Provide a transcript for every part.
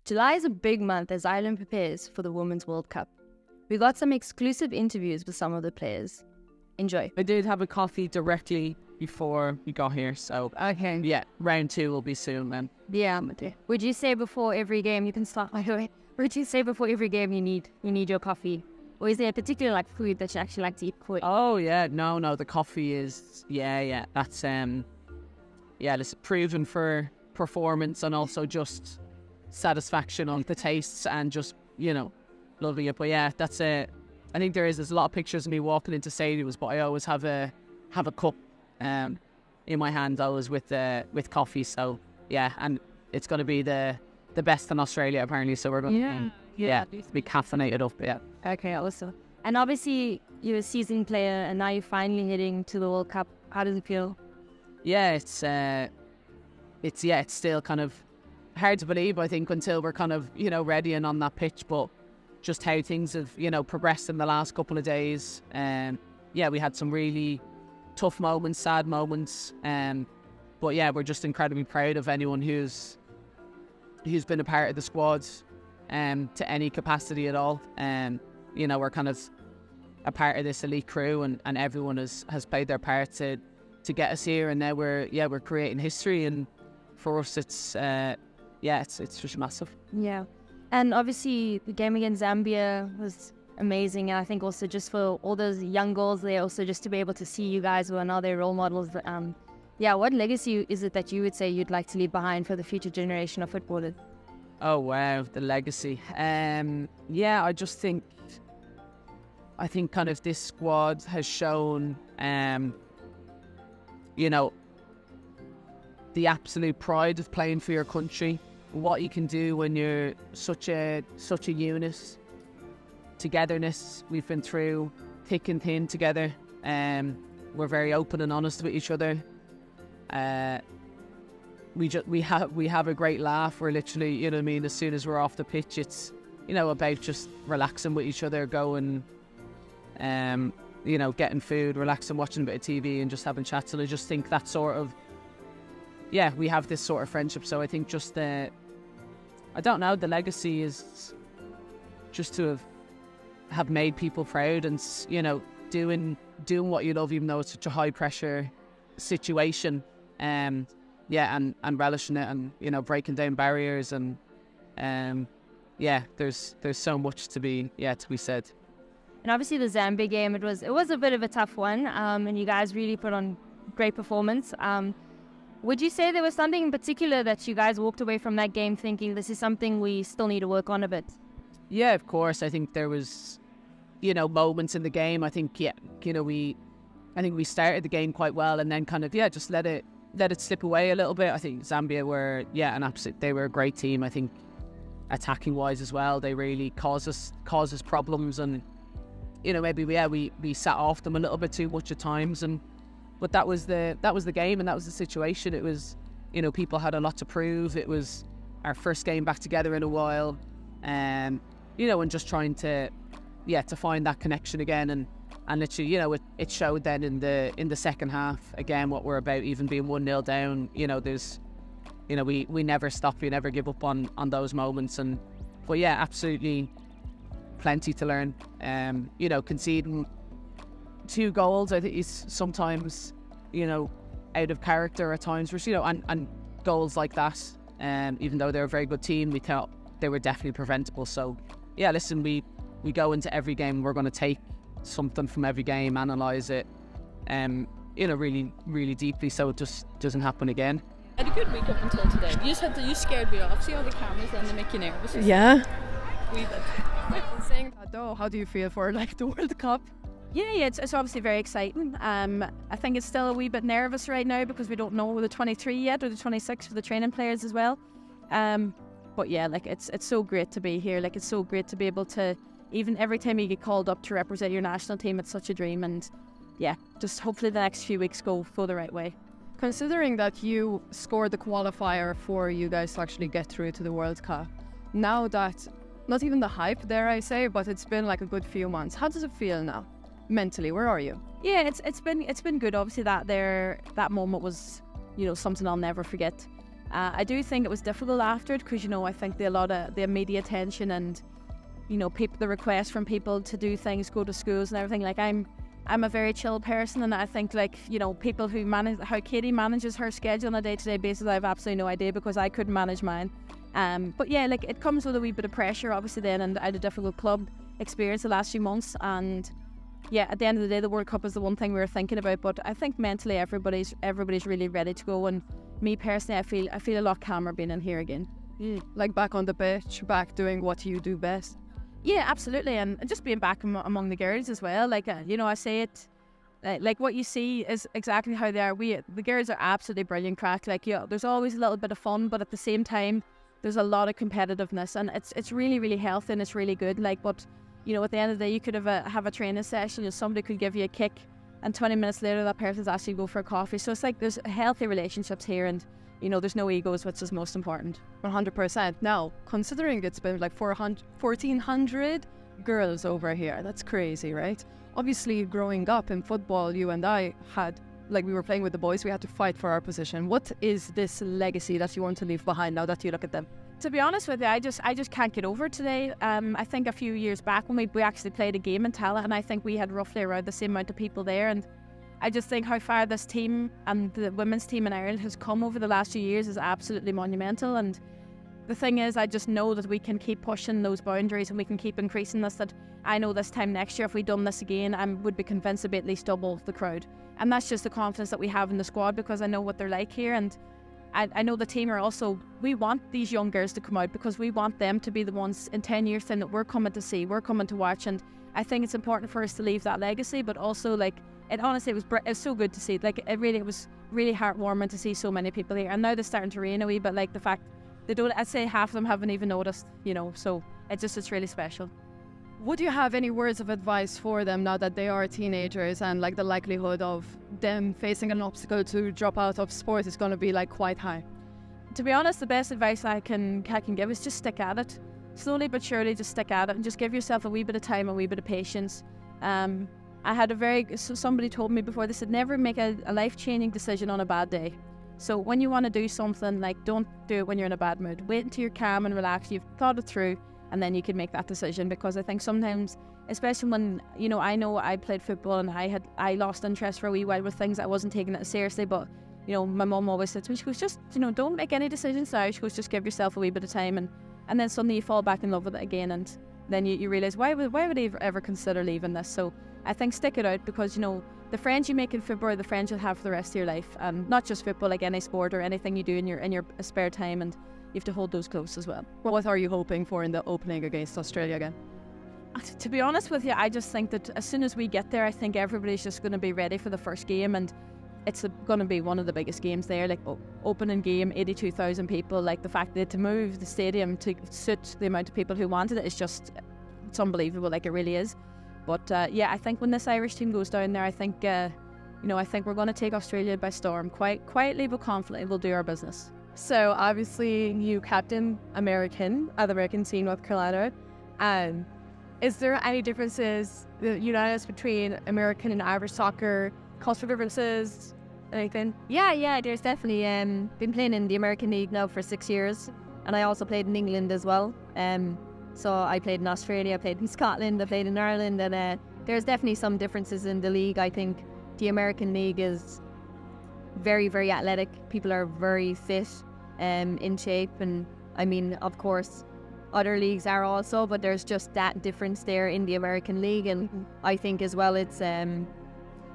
July is a big month as Ireland prepares for the Women's World Cup. We got some exclusive interviews with some of the players. Enjoy. I did have a coffee directly before we got here, so Okay. yeah, round 2 will be soon then. Yeah. Would you say before every game, you can start by the way, would you say before every game you need your coffee? Or is there a particular like food that you actually like to eat before? Oh yeah, no, the coffee is, that's, it's proven for performance and also just satisfaction on the tastes and just, loving it. But yeah, that's it. I think there's a lot of pictures of me walking into stadiums, but I always have a cup in my hand always with coffee. So yeah, and it's going to be the best in Australia apparently. So we're going to be caffeinated up. Yeah. Okay, awesome. And obviously you're a seasoned player, and now you're finally heading to the World Cup. How does it feel? Yeah, it's still kind of hard to believe, I think, until we're kind of, ready and on that pitch. But just how things have, progressed in the last couple of days. We had some really tough moments, sad moments. But yeah, we're just incredibly proud of anyone who's been a part of the squad to any capacity at all. We're kind of a part of this elite crew, and everyone has played their part to get us here, and now we're creating history, and for us it's just massive. Yeah. And obviously the game against Zambia was amazing, and I think also just for all those young girls there, also just to be able to see you guys who are now their role models. What legacy is it that you would say you'd like to leave behind for the future generation of footballers? Oh wow, the legacy. I just think kind of this squad has shown the absolute pride of playing for your country, what you can do when you're such a unit. Togetherness, we've been through thick and thin together. We're very open and honest with each other. We have a great laugh. We're literally, as soon as we're off the pitch, it's about just relaxing with each other, going getting food, relaxing, watching a bit of TV and just having chats. And I just think that sort of, we have this sort of friendship. So I think just the legacy is just to have made people proud, and doing what you love, even though it's such a high pressure situation. And relishing it, and breaking down barriers, and there's so much to be said. And obviously the Zambia game, it was a bit of a tough one, and you guys really put on great performance. Would you say there was something in particular that you guys walked away from that game thinking this is something we still need to work on a bit? Yeah, of course. I think there was, moments in the game. I think, we started the game quite well, and then kind of, just let it slip away a little bit. I think Zambia were, they were a great team. I think attacking wise as well, they really caused us problems, and maybe we sat off them a little bit too much at times, but that was the game, and that was the situation. It was, people had a lot to prove. It was our first game back together in a while, and just trying to find that connection again, and literally, it showed then in the second half again what we're about. Even being 1-0 down, there's, we never stop, we never give up on those moments, but absolutely plenty to learn. Conceding 2 goals, I think, is sometimes, out of character at times. And goals like that, even though they're a very good team, we thought they were definitely preventable. So, listen, we go into every game, we're going to take something from every game, analyse it, really, really deeply, so it just doesn't happen again. I had a good week up until today. You scared me off. See all the cameras and they make you nervous. Yeah. We did. Saying that though, how do you feel for the World Cup? Yeah, it's obviously very exciting. I think it's still a wee bit nervous right now because we don't know the 23 yet, or the 26 for the training players as well. But yeah, it's so great to be here. It's so great to be able to, even every time you get called up to represent your national team, it's such a dream. And yeah, just hopefully the next few weeks go the right way. Considering that you scored the qualifier for you guys to actually get through to the World Cup, now that, not even the hype, dare I say, but it's been a good few months, how does it feel now? Mentally, where are you? Yeah, it's been good. Obviously that moment was, something I'll never forget. I do think it was difficult after it because, I think a lot of the media attention and, the request from people to do things, go to schools and everything. Like I'm a very chill person, and I think people who manage how Katie manages her schedule on a day-to-day basis, I have absolutely no idea because I couldn't manage mine. But yeah, it comes with a wee bit of pressure obviously then, and I had a difficult club experience the last few months, and yeah, at the end of the day the World Cup is the one thing we were thinking about, but I think mentally everybody's really ready to go, and me personally I feel a lot calmer being in here again. Like back on the pitch, back doing what you do best. Yeah, absolutely, and just being back among the girls as well. I say it, like what you see is exactly how they are. The girls are absolutely brilliant crack. There's always a little bit of fun, but at the same time, there's a lot of competitiveness, and it's really, really healthy and it's really good. But at the end of the day, you could have a training session. Somebody could give you a kick, and 20 minutes later, that person's actually go for a coffee. So it's like there's healthy relationships here, and there's no egos, which is most important. 100%. Now, considering it's been like 1,400 girls over here, that's crazy, right? Obviously, growing up in football, you and I had, we were playing with the boys, we had to fight for our position. What is this legacy that you want to leave behind now that you look at them? To be honest with you, I just can't get over it today. I think a few years back when we actually played a game in Tallaght, and I think we had roughly around the same amount of people there, and I just think how far this team and the women's team in Ireland has come over the last few years is absolutely monumental. And the thing is, I just know that we can keep pushing those boundaries and we can keep increasing this. That I know this time next year, if we'd done this again, I would be convinced to be at least double the crowd. And that's just the confidence that we have in the squad because I know what they're like here. And I know the team are also, we want these young girls to come out because we want them to be the ones in 10 years' time that we're coming to see, we're coming to watch. And I think it's important for us to leave that legacy, but also it honestly it was so good to see. It was really heartwarming to see so many people here. And now they're starting to rain a wee bit. The fact they don't, I'd say half of them haven't even noticed. So it's really special. Would you have any words of advice for them now that they are teenagers and the likelihood of them facing an obstacle to drop out of sport is going to be quite high? To be honest, the best advice I can give is just stick at it. Slowly but surely, just stick at it and just give yourself a wee bit of time, a wee bit of patience. I had somebody told me before, they said never make a life-changing decision on a bad day. So when you want to do something, don't do it when you're in a bad mood. Wait until you're calm and relaxed, you've thought it through, and then you can make that decision. Because I think sometimes, especially when, I know I played football and I lost interest for a wee while with things, I wasn't taking it seriously, but my mum always said to me, she goes, just, don't make any decisions now. She goes, just give yourself a wee bit of time, and then suddenly you fall back in love with it again, and then you realise, why would I ever consider leaving this? So I think stick it out, because the friends you make in football are the friends you'll have for the rest of your life, and not just football, any sport or anything you do in your spare time, and you have to hold those close as well. What are you hoping for in the opening against Australia again? To be honest with you, I just think that as soon as we get there, I think everybody's just going to be ready for the first game, and it's going to be one of the biggest games there. Opening game, 82,000 people. The fact that to move the stadium to suit the amount of people who wanted it is it's unbelievable. It really is. But I think when this Irish team goes down there, I think we're going to take Australia by storm. Quietly but confidently, we'll do our business. So obviously you captain the American team, North Carolina. Is there any differences that unite us between American and Irish soccer, cultural differences, anything? Yeah, there's definitely been playing in the American League now for 6 years, and I also played in England as well. So I played in Australia, I played in Scotland, I played in Ireland, and there's definitely some differences in the league. I think the American League is very, very athletic. People are very fit, in shape, and I mean, of course, other leagues are also, but there's just that difference there in the American League, and I think as well it's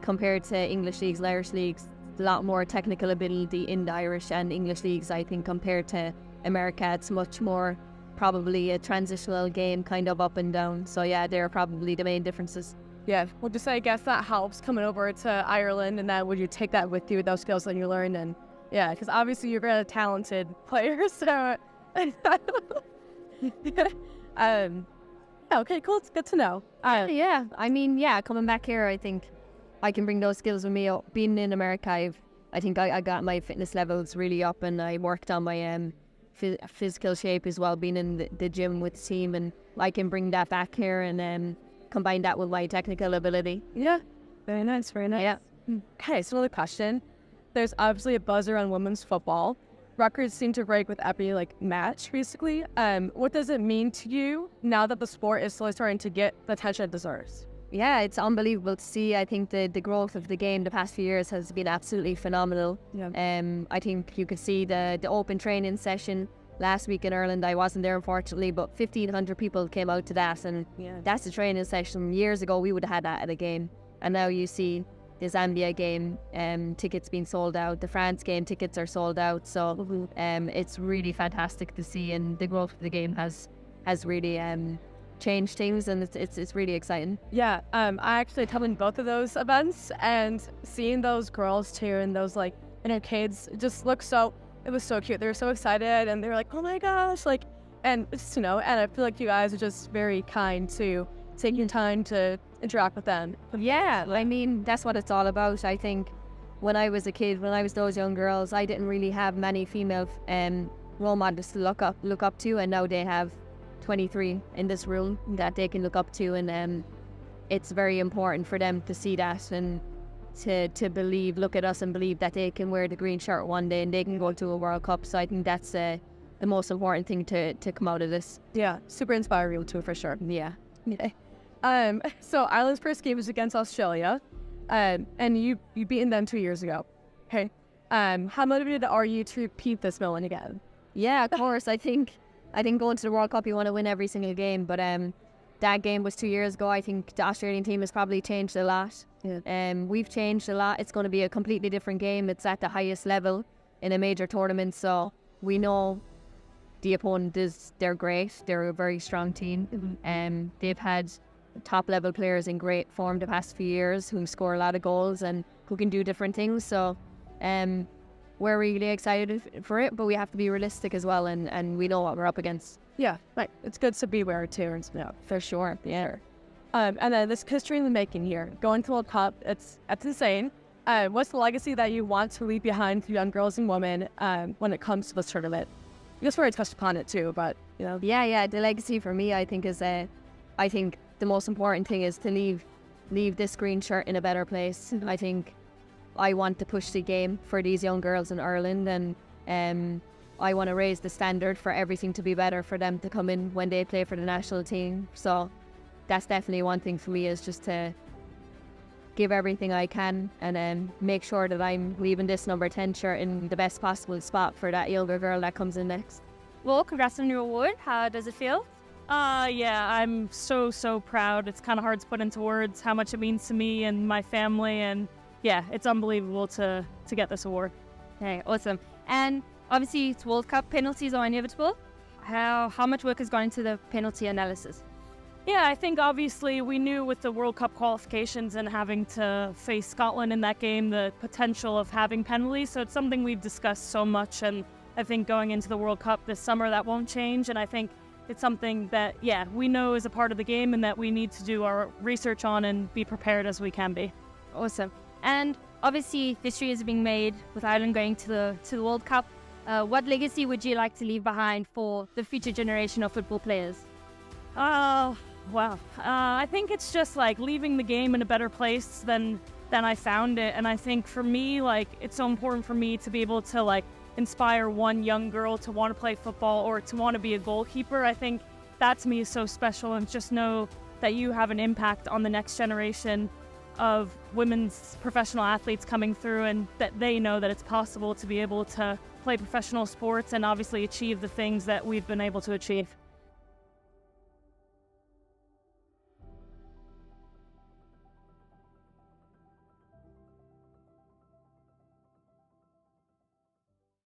compared to English leagues, Irish leagues, a lot more technical ability in the Irish and English leagues. I think compared to America, it's much more probably a transitional game, kind of up and down. So yeah, they're probably the main differences. Yeah, well, just I guess that helps coming over to Ireland, and then would you take that with you, those skills that you learned? And yeah, because obviously you're a very talented player, so okay, cool, it's good to know. Yeah, I mean, coming back here, I think I can bring those skills with me. Being in America, I think I got my fitness levels really up, and I worked on my physical shape as well, being in the gym with the team, and I can bring that back here and combine that with my technical ability. Yeah, very nice. Yeah. Okay, so another question. There's obviously a buzz around women's football. records seem to break with every match, basically. What does it mean to you now that the sport is slowly starting to get the attention it deserves? Yeah, it's unbelievable to see. I think the growth of the game the past few years has been absolutely phenomenal. Yeah. I think you could see the open training session last week in Ireland. I wasn't there, unfortunately, but 1,500 people came out to that, and that's a training session. Years ago, we would have had that at a game, and now you see the Zambia game tickets being sold out. The France game tickets are sold out. So it's really fantastic to see, and the growth of the game has really changed things, and it's really exciting. Yeah, I actually attended both of those events, and seeing those girls too, and those inner kids just look so. It was so cute. They were so excited, and they were like, "Oh my gosh!" And just, and I feel like you guys are just very kind to taking time to interact with them. Yeah, I mean, that's what it's all about. I think when I was a kid, when I was those young girls, I didn't really have many female role models to look up to, and now they have 23 in this room that they can look up to, and it's very important for them to see that and to believe, look at us and believe that they can wear the green shirt one day and they can go to a World Cup. So I think that's the most important thing to come out of this. Yeah, super inspiring too, for sure. Yeah. So Ireland's first game was against Australia, and you beaten them 2 years ago. Okay. How motivated are you to repeat this moment again? Yeah, of course. I think going to the World Cup, you want to win every single game, but that game was 2 years ago. I think the Australian team has probably changed a lot. Yeah. We've changed a lot. It's going to be a completely different game. It's at the highest level in a major tournament, so we know the opponent they're great. They're a very strong team. They've had top level players in great form the past few years who score a lot of goals and who can do different things. So we're really excited for it, but we have to be realistic as well, and we know what we're up against. Yeah, right. It's good to be aware too, and for sure. Yeah. And then this history in the making here, going to World Cup, it's insane. What's the legacy that you want to leave behind for young girls and women when it comes to this tournament? I guess we already touched upon it too, but Yeah. The legacy for me, I think, is I think the most important thing is to leave this green shirt in a better place. I think I want to push the game for these young girls in Ireland, and I want to raise the standard for everything to be better for them to come in when they play for the national team. So that's definitely one thing for me, is just to give everything I can and make sure that I'm leaving this number 10 shirt in the best possible spot for that younger girl that comes in next. Well, congrats on your award. How does it feel? Yeah, I'm so proud. It's kind of hard to put into words how much it means to me and my family, and yeah, it's unbelievable to get this award. Okay, awesome. And obviously it's World Cup, penalties are inevitable. How much work has gone into the penalty analysis? Yeah, I think obviously we knew with the World Cup qualifications and having to face Scotland in that game, the potential of having penalties. So it's something we've discussed so much, and I think going into the World Cup this summer, that won't change. And I think it's something that, we know is a part of the game and that we need to do our research on and be prepared as we can be. Awesome. And obviously history is being made with Ireland going to the World Cup. What legacy would you like to leave behind for the future generation of football players? Wow. I think it's just leaving the game in a better place than I found it. And I think for me, it's so important for me to be able to inspire one young girl to want to play football or to want to be a goalkeeper. I think that to me is so special, and just know that you have an impact on the next generation of women's professional athletes coming through, and that they know that it's possible to be able to play professional sports and obviously achieve the things that we've been able to achieve.